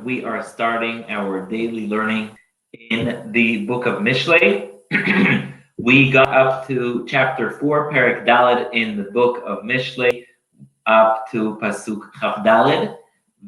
we are starting our daily learning in the book of Mishlei. We got up to chapter 4, Perek Daled in the book of Mishlei, up to Pasuk Chaf Daled.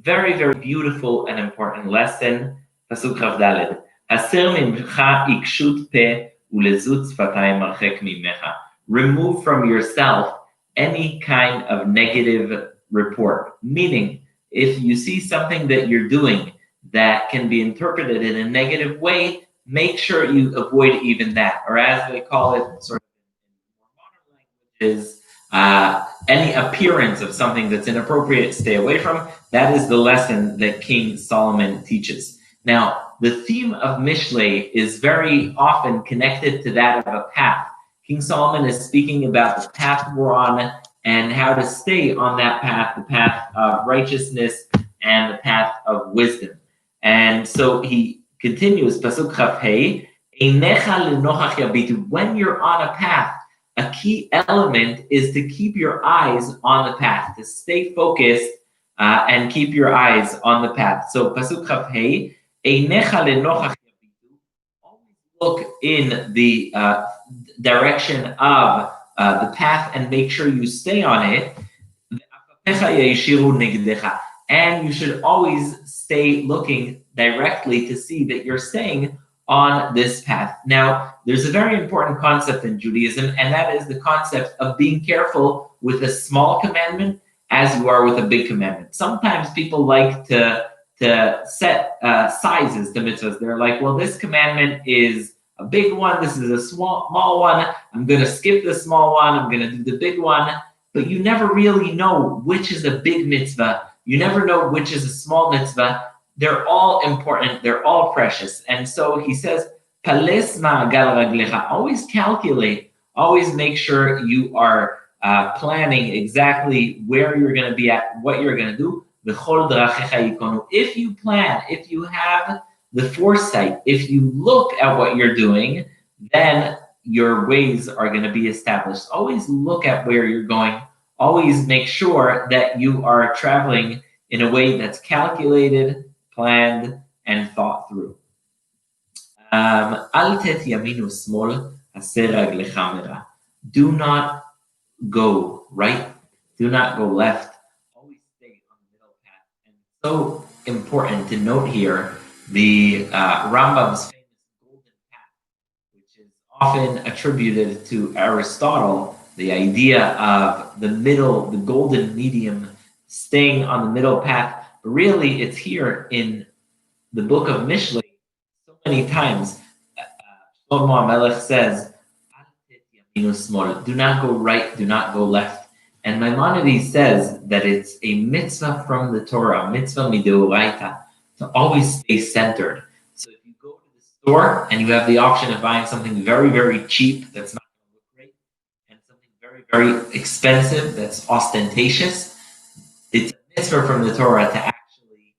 Very, very beautiful and important lesson. Pasuk Chaf Daled. Haser mimcha ikshut pe ulezut tzvatayim archek mimecha. Remove from yourself any kind of negative report, meaning if you see something that you're doing that can be interpreted in a negative way, make sure you avoid even that, or as they call it, sort of in more modern languages, any appearance of something that's inappropriate, stay away from. That is the lesson that King Solomon teaches. Now, the theme of Mishlei is very often connected to that of a path. King Solomon is speaking about the path we're on and how to stay on that path, the path of righteousness and the path of wisdom. And so he continues, Pasuk Chaf Hei, Einecha lenochach yabitu. When you're on a path, a key element is to keep your eyes on the path, to stay focused and keep your eyes on the path. So Pasuk Chaf Hei, Einecha lenochach yabitu. Always look in the direction of the path and make sure you stay on it. And you should always stay looking directly to see that you're staying on this path. Now, there's a very important concept in Judaism, and that is the concept of being careful with a small commandment as you are with a big commandment. Sometimes people like to set sizes to mitzvahs. They're like, well, this commandment is a big one, this is a small one, I'm going to skip the small one, I'm going to do the big one, but you never really know which is a big mitzvah, you never know which is a small mitzvah. They're all important, they're all precious. And so he says, Pales ma'agal raglecha, always calculate, always make sure you are planning exactly where you're going to be at, what you're going to do. V'chol drachecha yikonu. If you plan, if you have the foresight, if you look at what you're doing, then your ways are going to be established. Always look at where you're going. Always make sure that you are traveling in a way that's calculated, planned, and thought through. Al tet yaminu smol haser raglecha mera. Do not go right. Do not go left. Always stay on the middle path. And so important to note here the Rambam's famous golden path, which is often attributed to Aristotle, the idea of the middle, the golden medium, staying on the middle path. But really, it's here in the book of Mishlei so many times. Shlomo HaMelech says, do not go right, do not go left. And Maimonides says that it's a mitzvah from the Torah, mitzvah mideoraita, to always stay centered. So if you go to the store and you have the option of buying something very, very cheap that's not going to look great, and something very, very expensive that's ostentatious, it's a mitzvah from the Torah to actually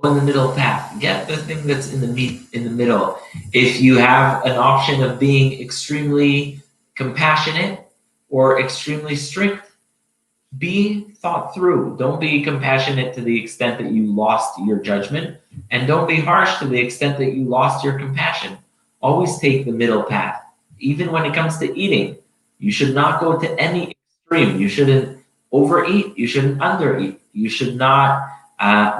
go in the middle path. Get the thing that's in the middle. If you have an option of being extremely compassionate or extremely strict, be thought through. Don't be compassionate to the extent that you lost your judgment, and don't be harsh to the extent that you lost your compassion. Always take the middle path. Even when it comes to eating, you should not go to any extreme. You shouldn't overeat. You shouldn't undereat. You should not,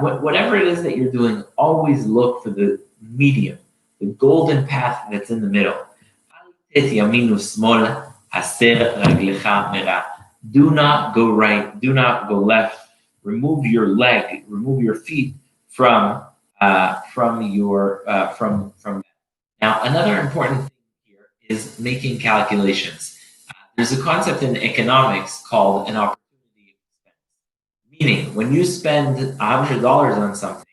whatever it is that you're doing, always look for the medium, the golden path that's in the middle. Do not go right, do not go left. Remove your leg, remove your feet from that. Now, another important thing here is making calculations. There's a concept in economics called an opportunity expense. Meaning, when you spend $100 on something,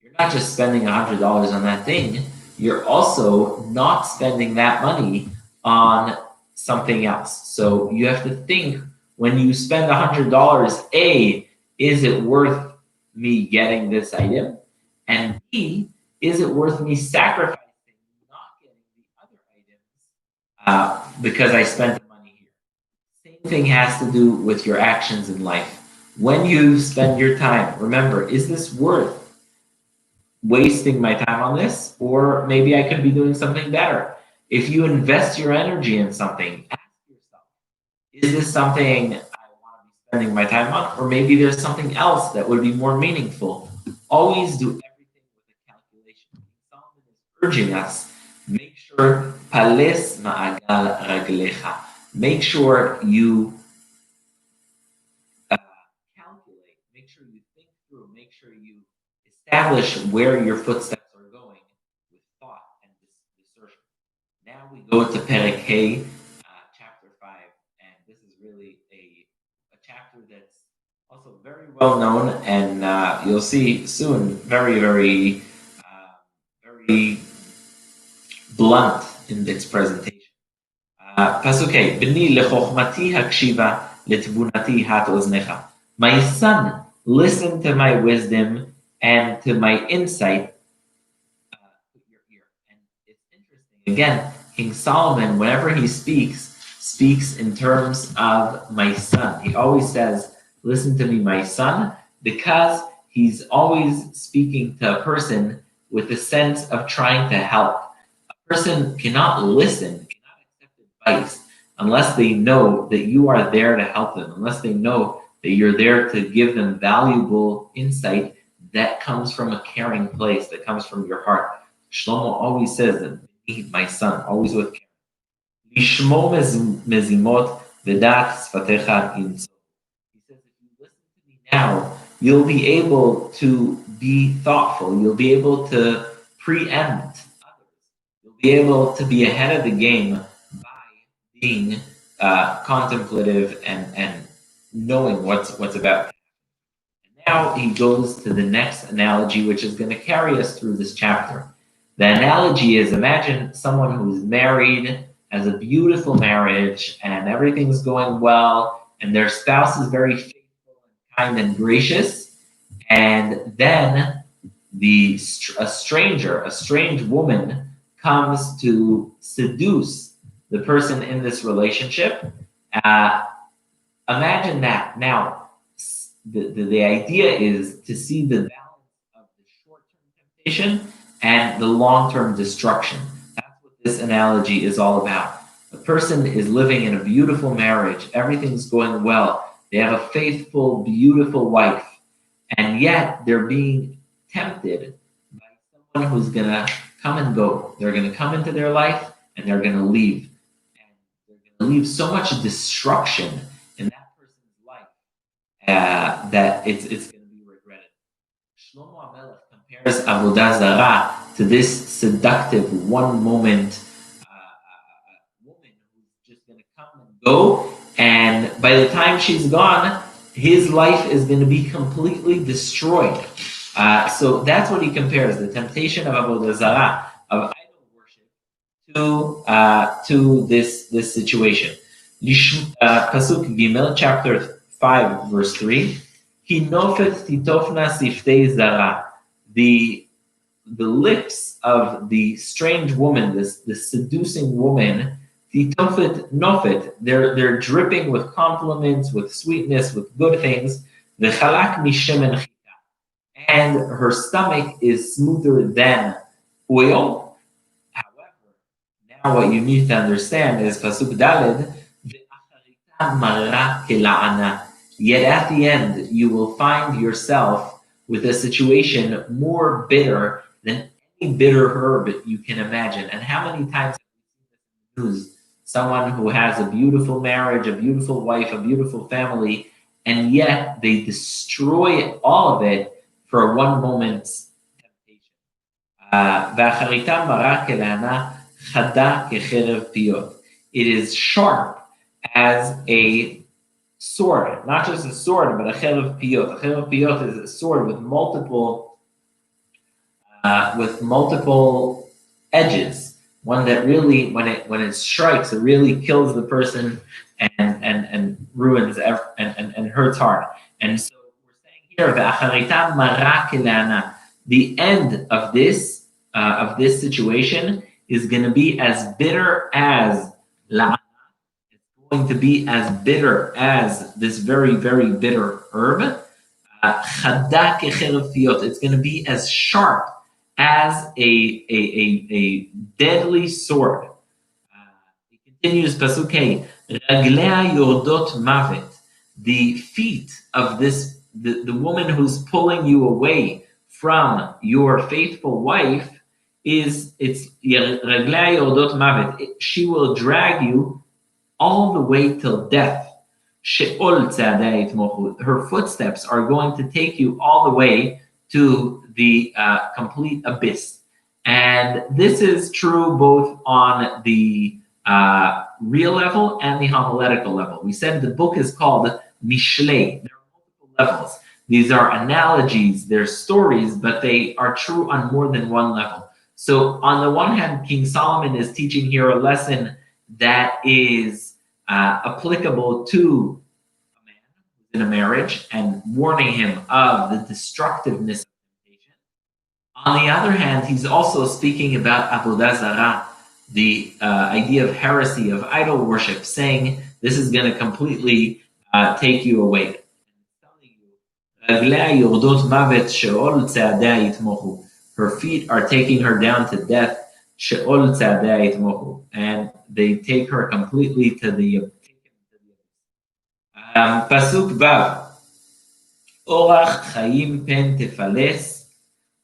you're not just spending $100 on that thing, you're also not spending that money on something else. So you have to think, when you spend $100, A, is it worth me getting this item? And B, is it worth me sacrificing not getting the other items because I spent the money here? Same thing has to do with your actions in life. When you spend your time, remember, is this worth wasting my time on this, or maybe I could be doing something better. If you invest your energy in something, ask yourself, is this something I want to be spending my time on? Or maybe there's something else that would be more meaningful. Always do everything with a calculation. Solomon is urging us, make sure, pales ma'agal raglecha. Make sure you calculate, make sure you think through, make sure you establish where your footsteps are going with thought and discernment. Now we go to Perek Hey, chapter 5, and this is really a chapter that's also very well known, and you'll see soon, very blunt in its presentation. Pasuk Hey, B'ni lechochmati hakshiva letvunati hat oznecha. My son, listen to my wisdom and to my insight with your ear. And it's interesting. Again, King Solomon, whenever he speaks in terms of my son. He always says, listen to me, my son, because he's always speaking to a person with a sense of trying to help. A person cannot listen, cannot accept advice unless they know that you are there to help them, unless they know that you're there to give them valuable insight that comes from a caring place, that comes from your heart. Shlomo always says that, my son, always with care. Lishmo mezimot v'dat sfatecha inso. He says, if you listen to me now, you'll be able to be thoughtful. You'll be able to preempt others. You'll be able to be ahead of the game by being contemplative and knowing what's about. And now he goes to the next analogy, which is going to carry us through this chapter. The analogy is, imagine someone who's married, has a beautiful marriage, and everything's going well, and their spouse is very faithful and kind and gracious, and then a strange woman comes to seduce the person in this relationship. Imagine that. Now, the idea is to see the balance of the short-term temptation and the long-term destruction. That's what this analogy is all about. A person is living in a beautiful marriage. Everything's going well. They have a faithful, beautiful wife. And yet they're being tempted by someone who's going to come and go. They're going to come into their life and they're going to leave. And they're going to leave so much destruction in that person's life that it's going to be regretted. Shlomo HaMelech compares Avodah Zarah to this seductive one-moment woman who's just going to come and go, and by the time she's gone, his life is going to be completely destroyed. So that's what he compares, the temptation of Avodah Zarah, of idol worship, to this situation. Pasuk Gimel, chapter 5, verse 3. Hinofet titofna siftei zara. The lips of the strange woman, this seducing woman, titofet nofet, they're dripping with compliments, with sweetness, with good things. V'chalak mishemen chita, and her stomach is smoother than oil. However, now what you need to understand is Pasuk Daled, ve'acharita mara kela'ana. Yet at the end, you will find yourself with a situation more bitter than any bitter herb you can imagine. And how many times have we seen this in the news? Someone who has a beautiful marriage, a beautiful wife, a beautiful family, and yet they destroy all of it for one moment's temptation. It is sharp as a sword, not just a sword, but a chelev piyot. A chelev piyot is a sword with multiple edges. One that really, when it strikes, it really kills the person and ruins and hurts hard. And so we're saying here, ve'acharitam mara kelana. The end of this situation is going to be as bitter as la. Going to be as bitter as this very, very bitter herb. It's going to be as sharp as a deadly sword. It continues, Pasuk Hey, Raglea yordot mavet. The feet of the woman who's pulling you away from your faithful wife it's Raglea yordot mavet. She will drag you all the way till death. She'ol tzadei yitmochu. Her footsteps are going to take you all the way to the complete abyss. And this is true both on the real level and the homiletical level. We said the book is called Mishlei. There are multiple levels. These are analogies, they're stories, but they are true on more than one level. So on the one hand, King Solomon is teaching here a lesson that is applicable to a man who's in a marriage and warning him of the destructiveness of temptation. On the other hand, he's also speaking about avodah zarah, the idea of heresy, of idol worship, saying this is going to completely take you away. Her feet are taking her down to death. And they take her completely to the Pasuk Vav. Orach Chaim pen tefales.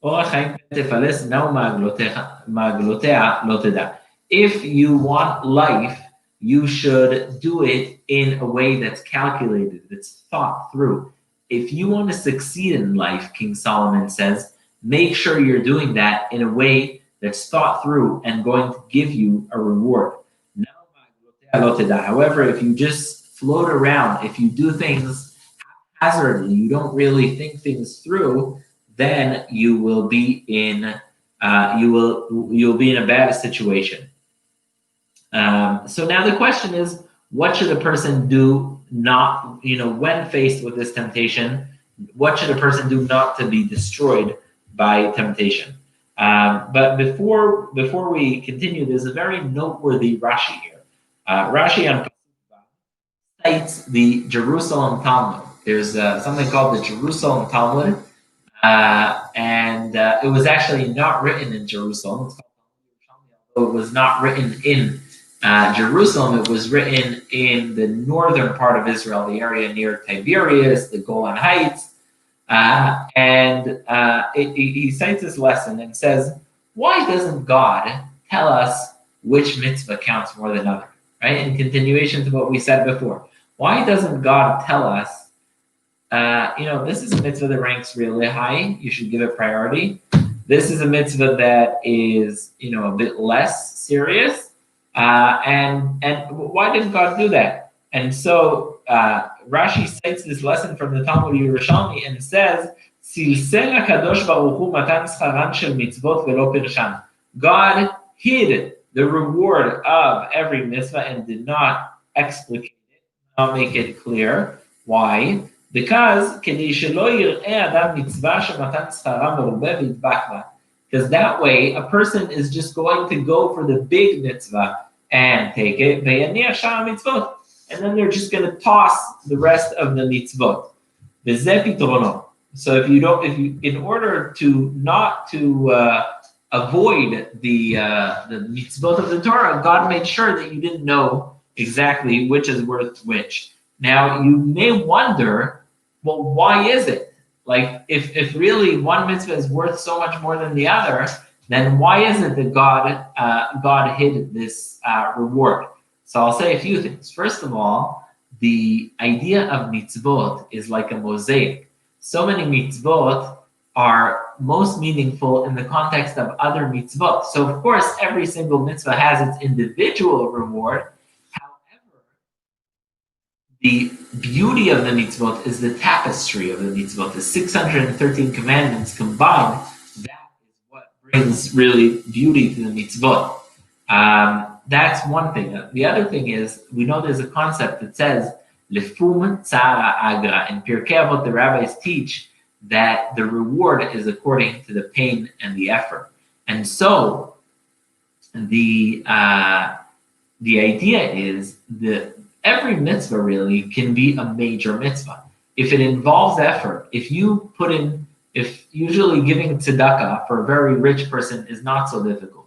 Orach Chaim pen tefales nau ma'aglotea lo teda. If you want life, you should do it in a way that's calculated, that's thought through. If you want to succeed in life, King Solomon says, make sure you're doing that in a way that's thought through and going to give you a reward. However, if you just float around, if you do things haphazardly, you don't really think things through, then you will be in you'll be in a bad situation. So now the question is, what should a person do not, when faced with this temptation? What should a person do not to be destroyed by temptation? But before we continue, there's a very noteworthy Rashi here. Rashi on cites the Jerusalem Talmud. There's something called the Jerusalem Talmud, and it was actually not written in Jerusalem. It was not written in Jerusalem. It was written in the northern part of Israel, the area near Tiberias, the Golan Heights. And he cites this lesson and says, why doesn't God tell us which mitzvah counts more than other? Right? In continuation to what we said before. Why doesn't God tell us, this is a mitzvah that ranks really high, you should give it priority. This is a mitzvah that is, a bit less serious. And why didn't God do that? And so Rashi cites this lesson from the Talmud Yerushalmi and says, "Silsel HaKadosh Baruch Hu matan scharan shel mitzvot velo pirshan." God hid the reward of every mitzvah and did not explicate it, not make it clear. Why? Because because that way a person is just going to go for the big mitzvah and take it, and then they're just going to toss the rest of the mitzvot. So in order to not to avoid the mitzvot of the Torah, God made sure that you didn't know exactly which is worth which. Now you may wonder, well, why is it? Like if really one mitzvah is worth so much more than the other, then why is it that God hid this reward? So I'll say a few things. First of all, the idea of mitzvot is like a mosaic. So many mitzvot are most meaningful in the context of other mitzvot. So of course, every single mitzvah has its individual reward. However, the beauty of the mitzvot is the tapestry of the mitzvot. The 613 commandments combined, that is what brings really beauty to the mitzvot. That's one thing. The other thing is, we know there's a concept that says, Lefum tzara agra. In Pirkei Avot, the rabbis teach that the reward is according to the pain and the effort. And so, the idea is that every mitzvah really can be a major mitzvah. If it involves effort, if you put in If usually giving tzedakah for a very rich person is not so difficult,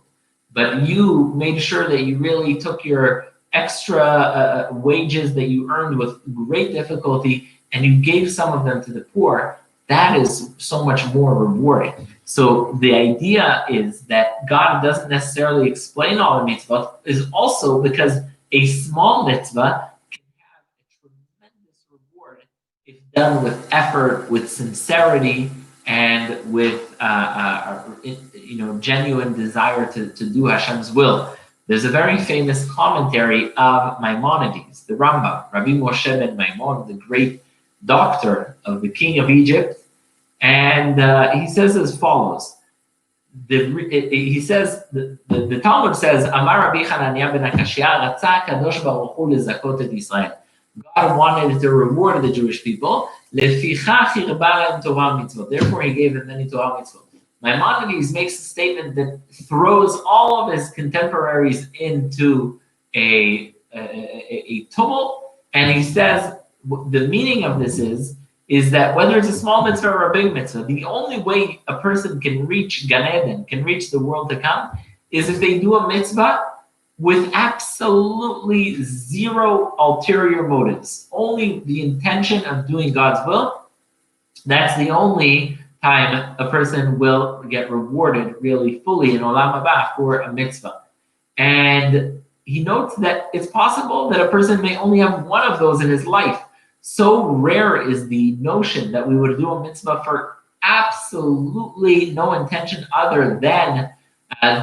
but you made sure that you really took your extra wages that you earned with great difficulty and you gave some of them to the poor, that is so much more rewarding. So the idea is that God doesn't necessarily explain all the mitzvot, is also because a small mitzvah can have a tremendous reward if done with effort, with sincerity, and with genuine desire to do Hashem's will. There's a very famous commentary of Maimonides, the Rambam, Rabbi Moshe ben Maimon, the great doctor of the king of Egypt, and he says as follows. The Talmud says, Amar Rabbi Hananiah ben Akashia, Ratzah Kadosh Baruch Hu lezakot et Israel. God wanted to reward the Jewish people. Lefichach hirba lahem Torah mitzvot. Therefore, He gave them many Torah mitzvot. Maimonides makes a statement that throws all of his contemporaries into a tumult, and he says the meaning of this is that whether it's a small mitzvah or a big mitzvah, the only way a person can reach Gan Eden, can reach the world to come, is if they do a mitzvah with absolutely zero ulterior motives, only the intention of doing God's will. That's the only time a person will get rewarded really fully in Olam Haba for a mitzvah. And he notes that it's possible that a person may only have one of those in his life. So rare is the notion that we would do a mitzvah for absolutely no intention other than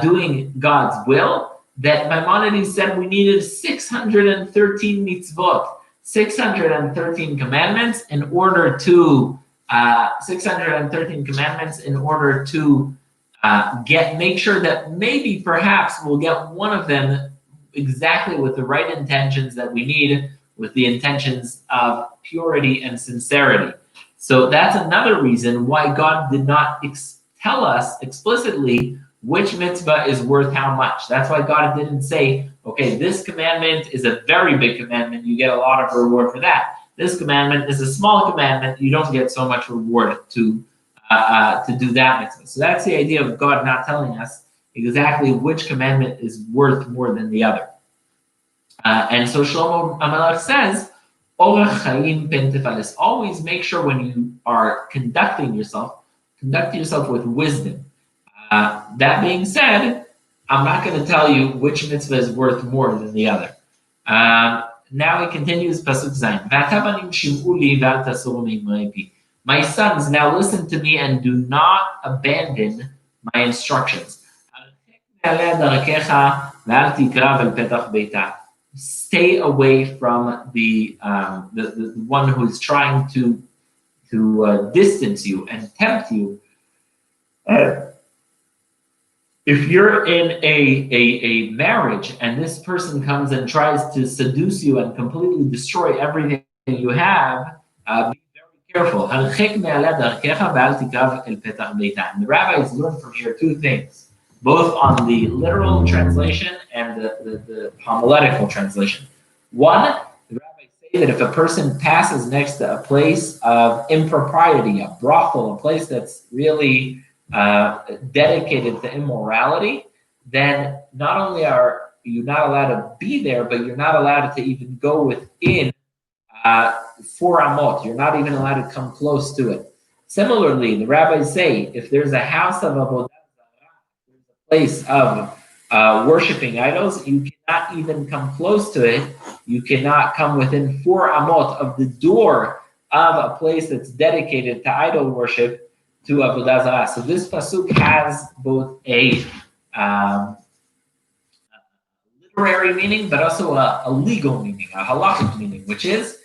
doing God's will, that Maimonides said we needed 613 mitzvot, 613 commandments in order to make sure that maybe perhaps we'll get one of them exactly with the right intentions that we need, with the intentions of purity and sincerity. So that's another reason why God did not tell us explicitly which mitzvah is worth how much. That's why God didn't say, okay, this commandment is a very big commandment, you get a lot of reward for that. This commandment is a small commandment, you don't get so much reward to do that mitzvah. So that's the idea of God not telling us exactly which commandment is worth more than the other. And so Shlomo HaMelech says, Orach Chaim pen tefalis. Always make sure when you are conduct yourself with wisdom. That being said, I'm not going to tell you which mitzvah is worth more than the other. Now he continues, Pasuk Zayin. My sons, now listen to me and do not abandon my instructions. Stay away from the one who is trying to distance you and tempt you. If you're in a marriage and this person comes and tries to seduce you and completely destroy everything you have, be very careful. And the rabbis learn from here two things, both on the literal translation and the homiletical translation. One, the rabbis say that if a person passes next to a place of impropriety, a brothel, a place that's really dedicated to immorality, then not only are you not allowed to be there, but you're not allowed to even go within 4 amot. You're not even allowed to come close to it. Similarly, the rabbis say if there's a house of avodah zarah, there's a place of worshiping idols, you cannot even come close to it. You cannot come within 4 amot of the door of a place that's dedicated to idol worship, to avodah zarah. So this pasuk has both a literary meaning, but also a legal meaning, a halachic meaning, which is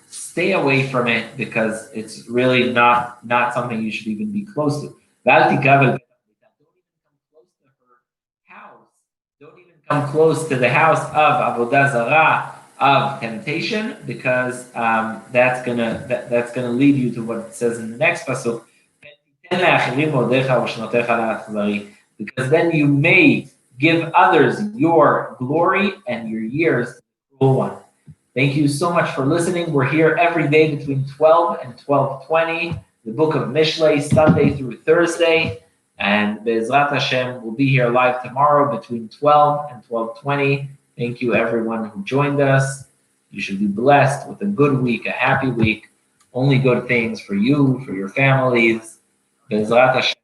stay away from it because it's really not something you should even be close to. Don't even come close to her house. Don't even come close to the house of avodah zarah, of temptation, because that's gonna lead you to what it says in the next pasuk. Because then you may give others your glory and your years to the cruel one. Thank you so much for listening. We're here every day between 12 and 12:20. The book of Mishlei, Sunday through Thursday. And Be'ezrat Hashem, we'll be here live tomorrow between 12 and 12:20. Thank you, everyone who joined us. You should be blessed with a good week, a happy week. Only good things for you, for your families. Be'ezrat Hashem.